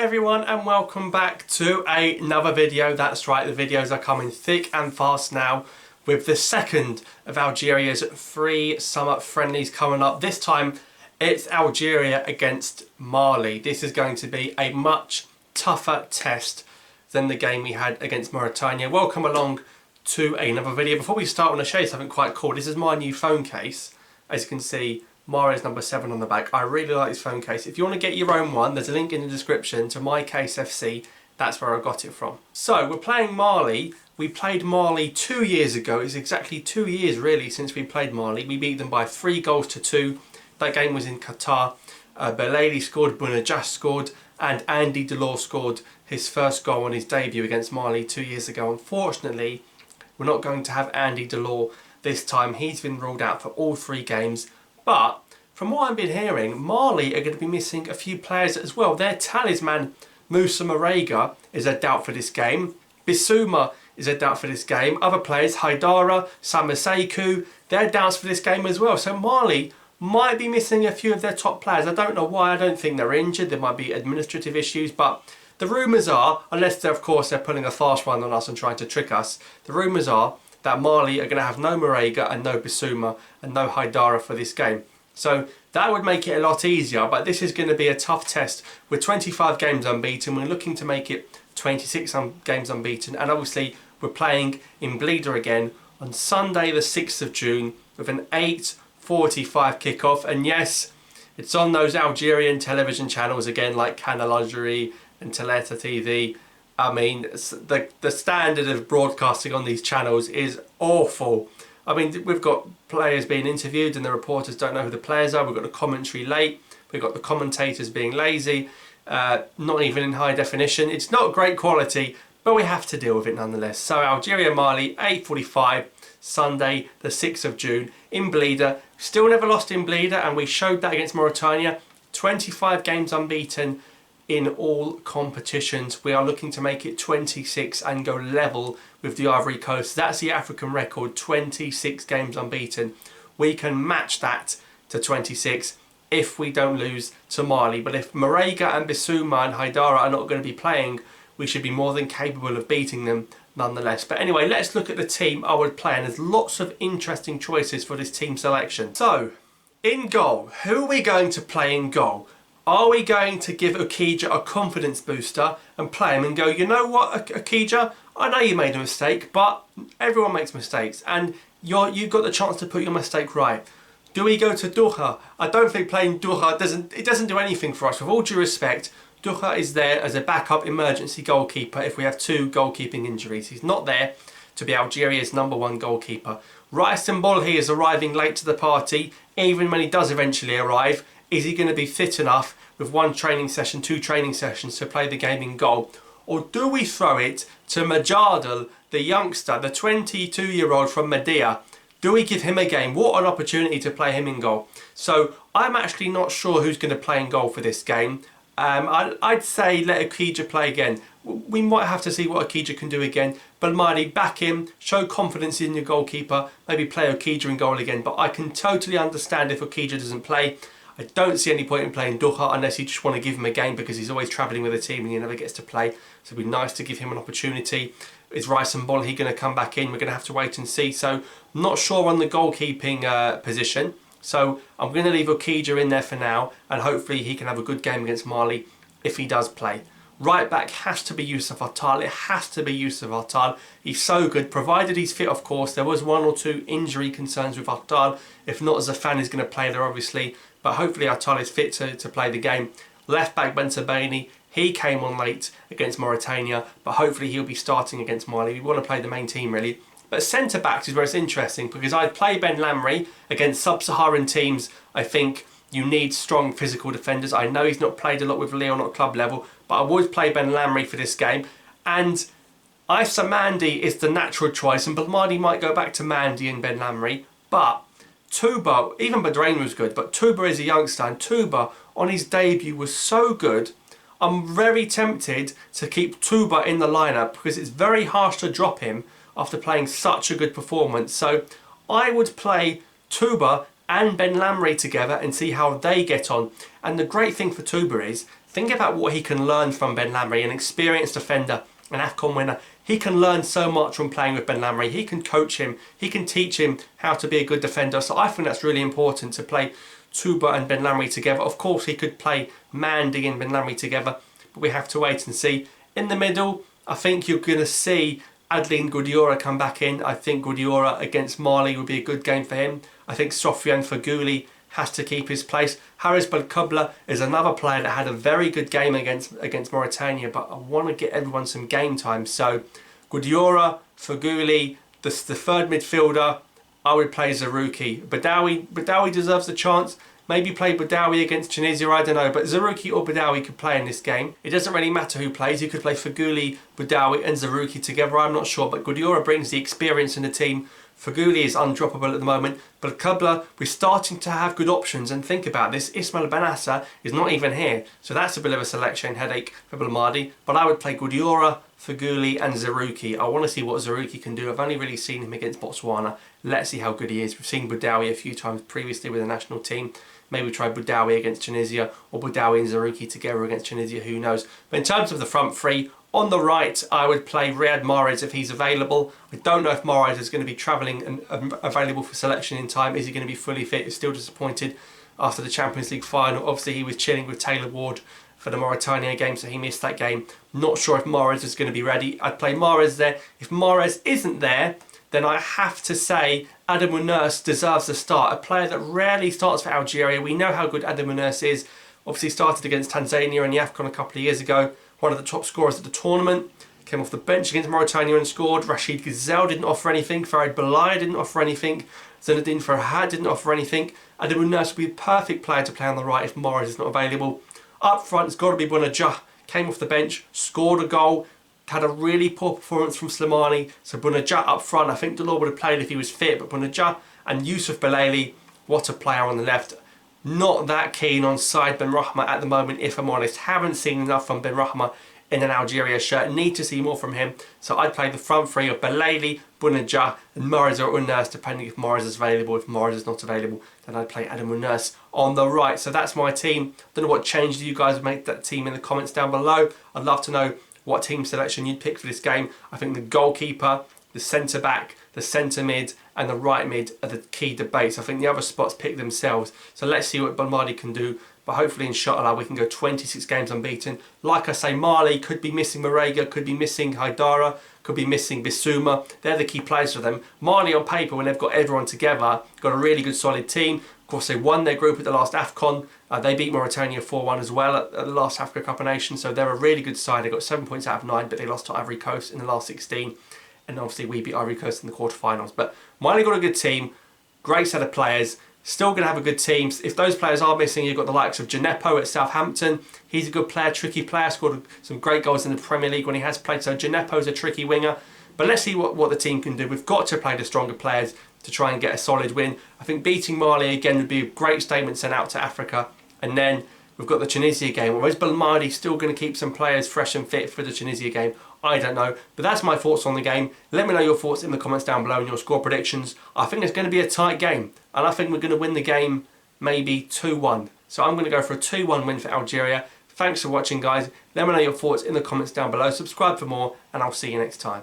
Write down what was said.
everyone and welcome back to another video. That's right, the videos are coming thick and fast now with the second of Algeria's 3 summer friendlies coming up. This time it's Algeria against Mali. This is going to be a much tougher test than the game we had against Mauritania. Welcome along to another video. Before we start, I want to show you something quite cool. This is my new phone case. As you can see, Mario's number 7 on the back. I really like this phone case. If you want to get your own one, there's a link in the description to my case FC. That's where I got it from. So we're playing Mali. We played Mali 2 years ago. It's exactly 2 years really since we played Mali. We beat them by 3-2. That game was in Qatar. Belali scored, Bounedjah scored, and Andy Delors scored his first goal on his debut against Mali 2 years ago. Unfortunately, we're not going to have Andy Delors this time. He's been ruled out for all 3 games. But from what I've been hearing, Mali are going to be missing a few players as well. Their talisman, Moussa Marega, is a doubt for this game. Bissouma is a doubt for this game. Other players, Haidara, Samaseku, they're doubts for this game as well. So Mali might be missing a few of their top players. I don't know why. I don't think they're injured. There might be administrative issues. But the rumours are, unless they're, of course, they're pulling a fast one on us and trying to trick us, the rumours are that Mali are going to have no Marega and no Bissouma and no Haidara for this game. So that would make it a lot easier, but this is going to be a tough test. We're 25 games unbeaten, we're looking to make it 26 games unbeaten, and obviously we're playing in Blida again on Sunday the 6th of June with an 8:45 kickoff, and yes, it's on those Algerian television channels again like Canal Algeria and Teleta TV. I mean, the standard of broadcasting on these channels is awful. I mean, we've got players being interviewed and the reporters don't know who the players are. We've got the commentary late. We've got the commentators being lazy, not even in high definition. It's not great quality, but we have to deal with it nonetheless. So Algeria-Mali, 8:45, Sunday the 6th of June in Blida. Still never lost in Blida, and we showed that against Mauritania. 25 games unbeaten in all competitions. We are looking to make it 26 and go level with the Ivory Coast. That's the African record, 26 games unbeaten. We can match that to 26 if we don't lose to Mali. But if Marega and Bissouma and Haidara are not going to be playing, we should be more than capable of beating them nonetheless. But anyway, let's look at the team I would play, and there's lots of interesting choices for this team selection. So, in goal, who are we going to play in goal? Are we going to give Okija a confidence booster and play him and go, you know what, Okija, I know you made a mistake, but everyone makes mistakes, and you've got the chance to put your mistake right. Do we go to Duha? I don't think playing Duha doesn't do anything for us. With all due respect, Duha is there as a backup emergency goalkeeper if we have 2 goalkeeping injuries. He's not there to be Algeria's #1 goalkeeper. Raïs Bolhi is arriving late to the party. Even when he does eventually arrive, is he going to be fit enough with 1 training session, 2 training sessions to play the game in goal? Or do we throw it to Majadel, the youngster, the 22-year-old from Medea? Do we give him a game? What an opportunity to play him in goal. So I'm actually not sure who's going to play in goal for this game. I'd say let Okija play again. We might have to see what Okija can do again. But Mali, back him, show confidence in your goalkeeper, maybe play Okija in goal again. But I can totally understand if Okija doesn't play. I don't see any point in playing Duha unless you just want to give him a game because he's always travelling with a team and he never gets to play. So it'd be nice to give him an opportunity. Is Raïs Bolhi going to come back in? We're going to have to wait and see. So not sure on the goalkeeping position. So I'm going to leave Okija in there for now, and hopefully he can have a good game against Mali if he does play. Right back has to be Youssef Attal. It has to be Youssef Attal. He's so good, provided he's fit, of course. There was 1 or 2 injury concerns with Attal. If not, Zafan is going to play there, obviously. But hopefully Attal is fit to play the game. Left back Bentabani, he came on late against Mauritania, but hopefully he'll be starting against Mali. We want to play the main team, really. But centre backs is where it's interesting, because I'd play Ben Lamry against sub-Saharan teams. I think you need strong physical defenders. I know he's not played a lot with Lyon at club level, but I would play Ben Lamry for this game. And Issa Mandy is the natural choice, and Belmadi might go back to Mandy and Ben Lamry. But Touba, even Badrain was good, but Touba is a youngster, and Touba on his debut was so good. I'm very tempted to keep Touba in the lineup because it's very harsh to drop him after playing such a good performance. So I would play Touba and Ben Lamry together and see how they get on. And the great thing for Touba is think about what he can learn from Ben Lamry, an experienced defender, an AFCON winner. He can learn so much from playing with Ben Lamry. He can coach him. He can teach him how to be a good defender. So I think that's really important to play Tuba and Ben Lamry together. Of course, he could play Mandy and Ben Lamry together, but we have to wait and see. In the middle, I think you're going to see Adeline Goudiora come back in. I think Goudiora against Mali would be a good game for him. I think Sofiane Feghouli has to keep his place. Haris Belkebla is another player that had a very good game against Mauritania, but I want to get everyone some game time. So Goudiora, Feghouli, the third midfielder, I would play Zerouki. Badawi deserves a chance. Maybe play Badawi against Tunisia, I don't know. But Zerouki or Badawi could play in this game. It doesn't really matter who plays. You could play Feghouli, Badawi and Zerouki together, I'm not sure. But Goudiora brings the experience in the team. Feghouli is undroppable at the moment, but Belkebla, we're starting to have good options. And think about this, Ismail Benassa is not even here, so that's a bit of a selection headache for Belmadi. But I would play Goudiora, Feghouli and Zerouki. I want to see what Zerouki can do. I've only really seen him against Botswana. Let's see how good he is. We've seen Badawi a few times previously with the national team. Maybe try Badawi against Tunisia, or Badawi and Zerouki together against Tunisia, who knows. But in terms of the front three, on the right, I would play Riyad Mahrez if he's available. I don't know if Mahrez is going to be travelling and available for selection in time. Is he going to be fully fit? He's still disappointed after the Champions League final. Obviously, he was chilling with Taylor Ward for the Mauritania game, so he missed that game. Not sure if Mahrez is going to be ready. I'd play Mahrez there. If Mahrez isn't there, then I have to say Adam Mounous deserves a start. A player that rarely starts for Algeria. We know how good Adam Mounous is. Obviously started against Tanzania in the AFCON a couple of years ago. One of the top scorers at the tournament. Came off the bench against Mauritania and scored. Rachid Gazelle didn't offer anything. Farid Belaya didn't offer anything. Zinedine Farhad didn't offer anything. Adam Mounous would be a perfect player to play on the right if Mahrez is not available. Up front, it's got to be Bounedjah. Came off the bench, scored a goal. Had a really poor performance from Slimani. So Bounedjah up front. I think Delors would have played if he was fit. But Bounedjah and Youssouf Belaili, what a player on the left. Not that keen on Saïd Benrahma at the moment, if I'm honest. Haven't seen enough from Benrahma in an Algeria shirt. Need to see more from him. So I'd play the front three of Belaili, Bounedjah and Mahrez or Mounous, depending if Mahrez is available. If Mahrez is not available, then I'd play Adam Mounous on the right. So that's my team. Don't know what changes you guys would make that team in the comments down below. I'd love to know what team selection you'd pick for this game. I think the goalkeeper, the centre back, the centre mid and the right mid are the key debates. I think the other spots pick themselves. So let's see what Belmadi can do. But hopefully, inshallah, we can go 26 games unbeaten. Like I say, Mali could be missing Marega, could be missing Haidara, could be missing Bissouma. They're the key players for them. Mali on paper, when they've got everyone together, got a really good solid team. Of course, they won their group at the last AFCON. They beat Mauritania 4-1 as well at the last Africa Cup of Nations. So they're a really good side. They got 7 points out of 9, but they lost to Ivory Coast in the last 16. And obviously, we beat Ivory Coast in the quarterfinals. But Mali got a good team, great set of players. Still going to have a good team. If those players are missing, you've got the likes of Djenepo at Southampton. He's a good player, tricky player, scored some great goals in the Premier League when he has played. So Djenepo's a tricky winger. But let's see what the team can do. We've got to play the stronger players to try and get a solid win. I think beating Mali again would be a great statement sent out to Africa. And then we've got the Tunisia game. Or is Belmadi still going to keep some players fresh and fit for the Tunisia game? I don't know. But that's my thoughts on the game. Let me know your thoughts in the comments down below and your score predictions. I think it's going to be a tight game. And I think we're going to win the game maybe 2-1. So I'm going to go for a 2-1 win for Algeria. Thanks for watching, guys. Let me know your thoughts in the comments down below. Subscribe for more, and I'll see you next time.